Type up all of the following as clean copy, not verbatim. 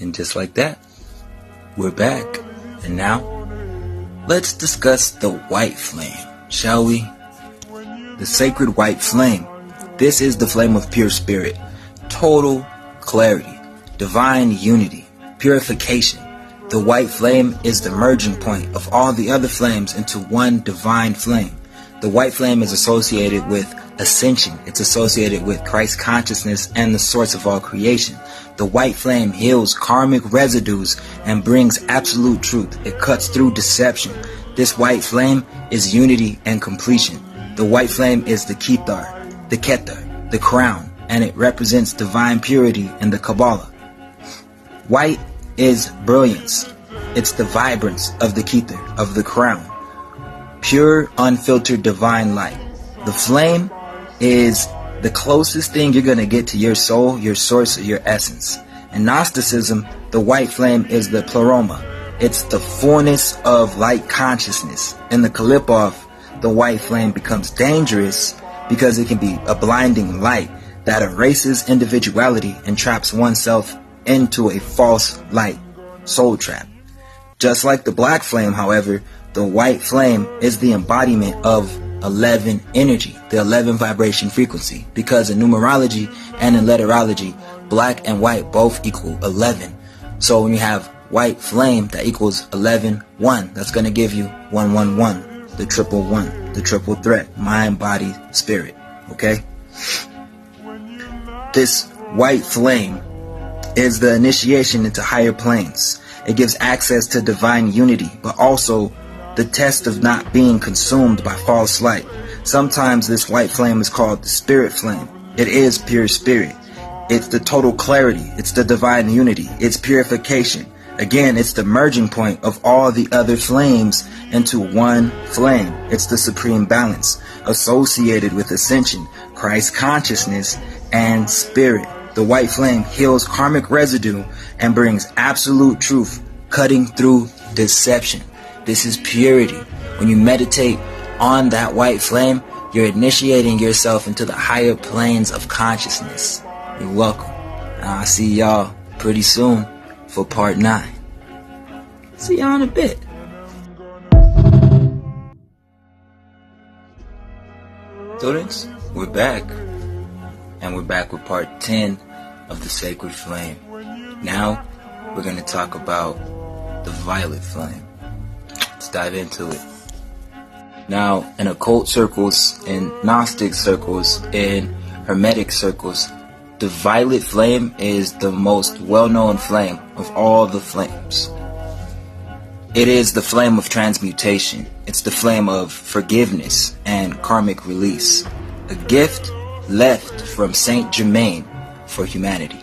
And just like that, we're back. And now, let's discuss the white flame, shall we? The sacred white flame. This is the flame of pure spirit, total clarity, divine unity, purification. The white flame is the merging point of all the other flames into one divine flame. The white flame is associated with ascension. It's associated with Christ consciousness and the source of all creation. The white flame heals karmic residues and brings absolute truth. It cuts through deception. This white flame is unity and completion. The white flame is the Kethar, the crown, and it represents divine purity in the Kabbalah. White is brilliance. It's the vibrance of the Kethar, of the crown. Pure, unfiltered, divine light. The flame is the closest thing you're going to get to your soul, your source, or your essence. In Gnosticism, the white flame is the pleroma. It's the fullness of light consciousness. In the Kalipov, the white flame becomes dangerous because it can be a blinding light that erases individuality and traps oneself into a false light, soul trap. Just like the black flame, however, the white flame is the embodiment of 11 energy, the 11 vibration frequency, because in numerology and in letterology, black and white both equal 11. So when you have white flame, that equals 11, 1. That's going to give you 111, the triple one, the triple threat, mind, body, spirit. Okay? This white flame is the initiation into higher planes. It gives access to divine unity, but also the test of not being consumed by false light. Sometimes this white flame is called the spirit flame. It is pure spirit. It's the total clarity. It's the divine unity. It's purification. Again, it's the merging point of all the other flames into one flame. It's the supreme balance associated with ascension, Christ consciousness, and spirit. The white flame heals karmic residue and brings absolute truth, cutting through deception. This is purity. When you meditate on that white flame, you're initiating yourself into the higher planes of consciousness. You're welcome. I'll see y'all pretty soon for part 9. See y'all in a bit. Students, we're back. And we're back with part 10 of the sacred flame. Now, we're going to talk about the violet flame. Let's dive into it. Now, in occult circles, in Gnostic circles, in Hermetic circles, the violet flame is the most well-known flame of all the flames. It is the flame of transmutation. It's the flame of forgiveness and karmic release. A gift left from Saint Germain for humanity.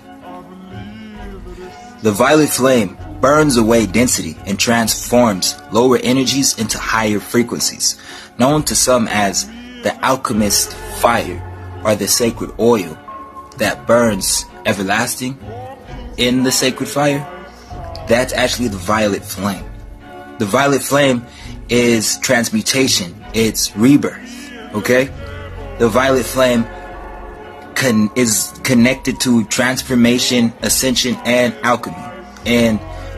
The violet flame burns away density and transforms lower energies into higher frequencies, known to some as the alchemist fire or the sacred oil that burns everlasting in the sacred fire. That's actually the violet flame. The violet flame is transmutation. It's rebirth. Okay? The violet flame is connected to transformation, ascension, and alchemy. In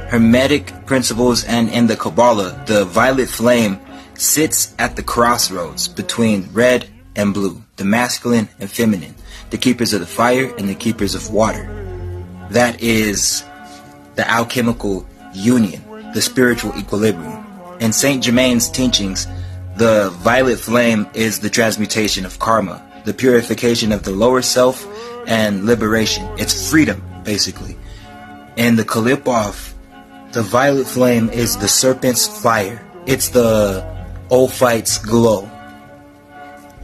Hermetic principles and in the Kabbalah, the violet flame sits at the crossroads between red and blue, the masculine and feminine, the keepers of the fire and the keepers of water. That is the alchemical union, the spiritual equilibrium. In Saint Germain's teachings, the violet flame is the transmutation of karma, the purification of the lower self, and liberation. It's freedom, basically. In the Kalipov, the violet flame is the serpent's fire. It's the Ophite's glow.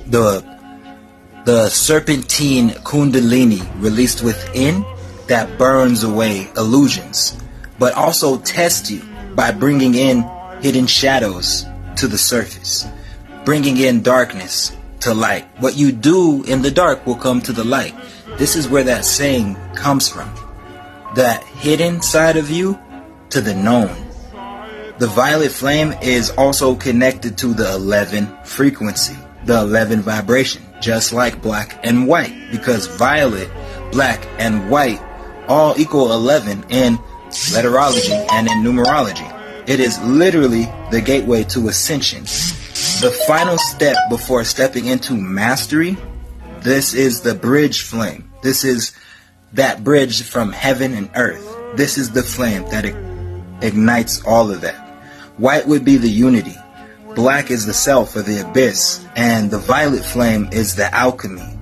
The serpentine kundalini released within that burns away illusions, but also tests you by bringing in hidden shadows to the surface, bringing in darkness to light. What you do in the dark will come to the light. This is where that saying comes from. That hidden side of you to the known. The violet flame is also connected to the 11 frequency, the 11 vibration, just like black and white, because violet, black, and white all equal 11 in letterology, and in numerology. It is literally the gateway to ascension. The final step before stepping into mastery, this is the bridge flame. This is that bridge from heaven and earth. This is the flame that ignites all of that. White would be the unity. Black is the self or the abyss. And the violet flame is the alchemy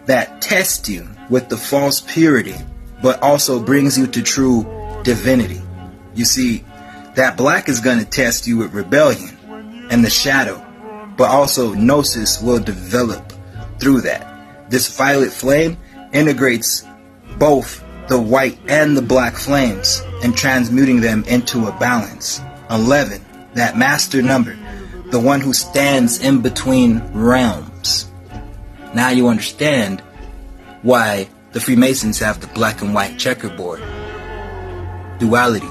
that tests you with the false purity, but also brings you to true divinity. You see, that black is going to test you with rebellion and the shadow, but also gnosis will develop through that. This violet flame integrates both the white and the black flames and transmuting them into a balance. 11, that master number, the one who stands in between realms. Now you understand why the Freemasons have the black and white checkerboard. Duality.